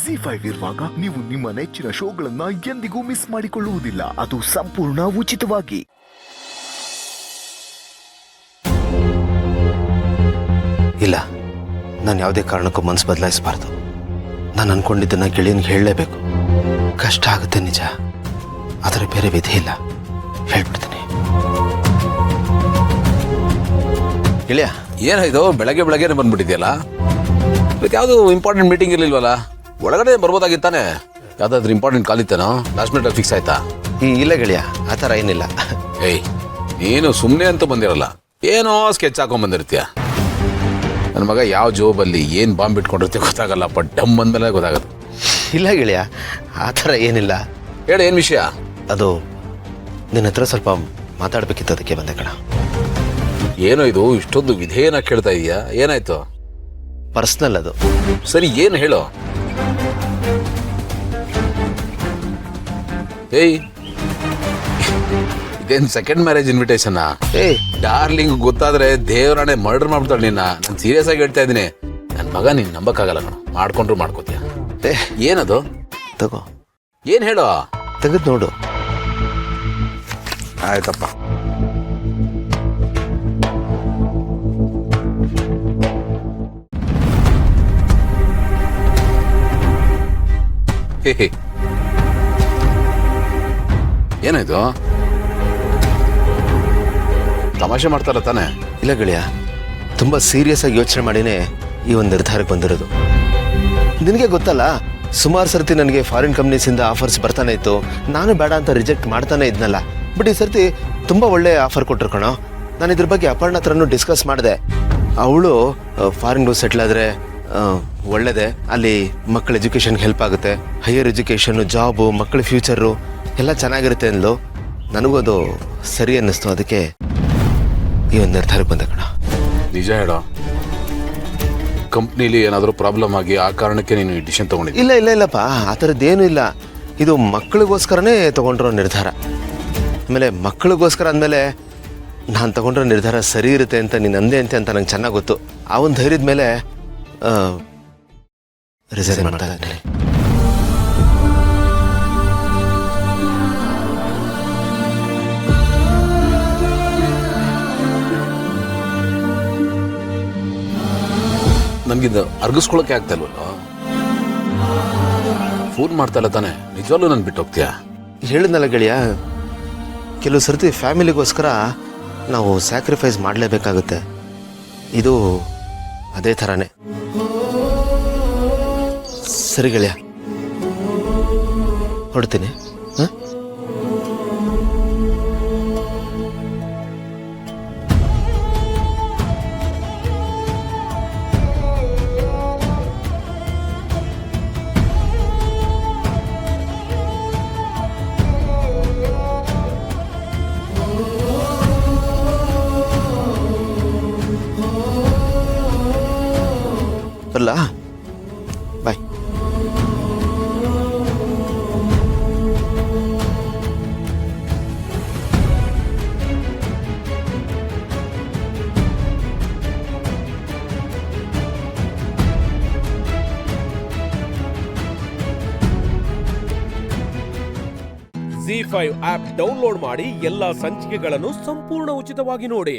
ZEE5 ಇರುವಾಗ ನೀವು ನಿಮ್ಮ ನೆಚ್ಚಿನ ಶೋಗಳನ್ನ ಎಂದಿಗೂ ಮಿಸ್ ಮಾಡಿಕೊಳ್ಳುವುದಿಲ್ಲ. ಅದು ಸಂಪೂರ್ಣ ಉಚಿತವಾಗಿ. ಇಲ್ಲ, ನಾನು ಯಾವುದೇ ಕಾರಣಕ್ಕೂ ಮನಸ್ಸು ಬದಲಾಯಿಸಬಾರ್ದು. ನಾನು ಅನ್ಕೊಂಡಿದ್ದನ್ನ ಗೆಳೆಯನಿಗೆ ಹೇಳಲೇಬೇಕು. ಕಷ್ಟ ಆಗುತ್ತೆ ನಿಜ, ಆದರೆ ಬೇರೆ ವಿಧಿ ಇಲ್ಲ. ಹೇಳ್ಬಿಡ್ತೀನಿ. ಗೆಳೆಯ, ಏನಾಯ್ತು ಬೆಳಗ್ಗೆ ಬೆಳಗ್ಗೆನೆ ಬಂದ್ಬಿಟ್ಟಿದ್ಯಲ್ಲ? ಯಾವುದು ಇಂಪಾರ್ಟೆಂಟ್ ಮೀಟಿಂಗ್ ಇರ್ಲಿಲ್ವಲ್ಲ? ಒಳಗಡೆ ಬರ್ಬೋದಾಗಿತ್ತಾನೆ. ಯಾವ್ದಾದ್ರು important call ಇತ್ತೇನೋ? Last minute fix ಆಯ್ತಾ? ಇಲ್ಲ ಗೆಳೆಯ, ಆ ಥರ ಏನಿಲ್ಲ. ಏಯ್, ನೀನು ಸುಮ್ಮನೆ ಅಂತೂ ಬಂದಿರಲ್ಲ, ಏನೋ ಸ್ಕೆಚ್ ಹಾಕೊಂಡ್ ಬಂದಿರ್ತೀಯ. ನನ್ನ ಮಗ ಯಾವ ಜೋಬಲ್ಲಿ ಏನು ಬಾಂಬ್ ಇಟ್ಕೊಂಡಿರ್ತೀಯ ಗೊತ್ತಾಗಲ್ಲಪ್ಪ. ಡಮ್ ಬಂದ್ಮೇಲೆ ಗೊತ್ತಾಗದು. ಇಲ್ಲ ಗೆಳೆಯ, ಆ ಥರ ಏನಿಲ್ಲ. ಹೇಳಿ, ಏನು ವಿಷಯ? ಅದು ನಿನ್ನ ಹತ್ರ ಸ್ವಲ್ಪ ಮಾತಾಡ್ಬೇಕಿತ್ತು, ಅದಕ್ಕೆ ಬಂದೆ ಕಣ. ಏನೋ ಇದು ಇಷ್ಟೊಂದು ವಿಧೇಯನ ಕೇಳ್ತಾ ಇದೀಯಾ? ಏನಾಯ್ತು? ಪರ್ಸ್ನಲ್ ಅದು. ಸರಿ, ಏನು ಹೇಳು. ಏಯ್, ಇದೇನು ಸೆಕೆಂಡ್ ಮ್ಯಾರೇಜ್ ಇನ್ವಿಟೇಷನ್? ಏಯ್ ಡಾರ್ಲಿಂಗ್ ಗೊತ್ತಾದ್ರೆ ದೇವರಾಣೆ ಮರ್ಡರ್ ಮಾಡ್ಬಿಡ್ತಾಳೆ ನಿನ್ನ. ನಾನು ಸೀರಿಯಸ್ ಆಗಿ ಹೇಳ್ತಾ ಇದ್ದೀನಿ. ನನ್ನ ಮಗ ನೀನ್ ನಂಬಕ್ಕಾಗಲ್ಲ ಕಣ. ಮಾಡ್ಕೊಂಡ್ರು ಮಾಡ್ಕೋತೀಯ. ಏನದು? ತಗೋ, ಏನ್ ಹೇಳು. ತೆಗೆದು ನೋಡು. ಆಯ್ತಪ್ಪ. ಏನಾಯ್ತು? ತಮಾಷೆ ಮಾಡ್ತಾರ ತಾನೆ? ಇಲ್ಲ ಗೆಳೆಯ, ತುಂಬಾ ಸೀರಿಯಸ್ ಆಗಿ ಯೋಚನೆ ಮಾಡಿನೇ ಈ ಒಂದು ನಿರ್ಧಾರಕ್ಕೆ ಬಂದಿರೋದು. ನಿನಗೆ ಗೊತ್ತಲ್ಲ, ಸುಮಾರು ಸರ್ತಿ ನನಗೆ ಫಾರಿನ್ ಕಂಪ್ನೀಸಿಂದ ಆಫರ್ಸ್ ಬರ್ತಾನೆ ಇತ್ತು. ನಾನು ಬೇಡ ಅಂತ ರಿಜೆಕ್ಟ್ ಮಾಡ್ತಾನೆ ಇದ್ನಲ್ಲ. ಬಟ್ ಈ ಸರ್ತಿ ತುಂಬಾ ಒಳ್ಳೆ ಆಫರ್ ಕೊಟ್ಟರು ಕಣೋ. ನಾನು ಇದ್ರ ಬಗ್ಗೆ ಅಪರ್ಣ ಹತ್ರನೂ ಡಿಸ್ಕಸ್ ಮಾಡಿದೆ. ಅವಳು ಫಾರಿನ್ಗೂ ಸೆಟ್ಲ್ ಆದರೆ ಒಳ್ಳೇದೆ, ಅಲ್ಲಿ ಮಕ್ಕಳ ಎಜುಕೇಷನ್ಗೆ ಹೆಲ್ಪ್ ಆಗುತ್ತೆ. ಹೈಯರ್ ಎಜುಕೇಷನ್ನು, ಜಾಬು, ಮಕ್ಕಳ ಫ್ಯೂಚರು ಎಲ್ಲ ಚೆನ್ನಾಗಿರುತ್ತೆ ಅಂದ್ಲು. ನನಗೂ ಅದು ಸರಿ ಅನ್ನಿಸ್ತು. ಅದಕ್ಕೆ ಈ ಒಂದು ನಿರ್ಧಾರಕ್ಕೆ ಬಂದೆ ಕಣ. ನಿಜ ಹೇಳೋ, ಕಂಪ್ನಿಲಿ ಏನಾದರೂ ಪ್ರಾಬ್ಲಮ್ ಆಗಿ ಆ ಕಾರಣಕ್ಕೆ ನೀನು ಈ ಡಿಸಿಷನ್ ತಗೊಂಡಿದ್ದೆ? ಇಲ್ಲ ಇಲ್ಲ ಇಲ್ಲಪ್ಪ, ಆ ಥರದ್ದೇನೂ ಇಲ್ಲ. ಇದು ಮಕ್ಕಳಿಗೋಸ್ಕರನೇ ತಗೊಂಡಿರೋ ನಿರ್ಧಾರ. ಆಮೇಲೆ ಮಕ್ಕಳಿಗೋಸ್ಕರ ಅಂದಮೇಲೆ ನಾನು ತಗೊಂಡಿರೋ ನಿರ್ಧಾರ ಸರಿ ಇರುತ್ತೆ ಅಂತ ನೀನು ಅಂದೆ ಅಂತ ನಂಗೆ ಚೆನ್ನಾಗಿ ಗೊತ್ತು. ಆ ಒಂದು ಧೈರ್ಯದ ಮೇಲೆ ರಿಸೈನ್ ಮಾಡ್ತಾ ಇದ್ದೀನಿ. ನನ್ಗಿದು ಅರ್ಗಿಸ್ಕೊಳಕ್ಕೆ ಆಗ್ತಾ ಇಲ್ವಲ್ಲ? ಫೋನ್ ಮಾಡ್ತಾ ಇಲ್ಲ ತಾನೆ? ನಿಜವಾಗ್ಲೂ ನನ್ ಬಿಟ್ಟು ಹೋಗ್ತೀಯಾ? ಹೇಳಿದ್ನಲ್ಲ ಗೆಳೆಯ, ಕೆಲವು ಸರ್ತಿ ಫ್ಯಾಮಿಲಿಗೋಸ್ಕರ ನಾವು ಸ್ಯಾಕ್ರಿಫೈಸ್ ಮಾಡಲೇಬೇಕಾಗುತ್ತೆ. ಇದು ಅದೇ ಥರನೇ. ಸರಿ ಗೆಳೆಯ, ಹೊಡ್ತೀನಿ. ಹಾಂ, ಬರಲ್ಲ. ಬಾಯ್. ZEE5 ಆಪ್ ಡೌನ್ಲೋಡ್ ಮಾಡಿ ಎಲ್ಲಾ ಸಂಚಿಕೆಗಳನ್ನು ಸಂಪೂರ್ಣ ಉಚಿತವಾಗಿ ನೋಡಿ.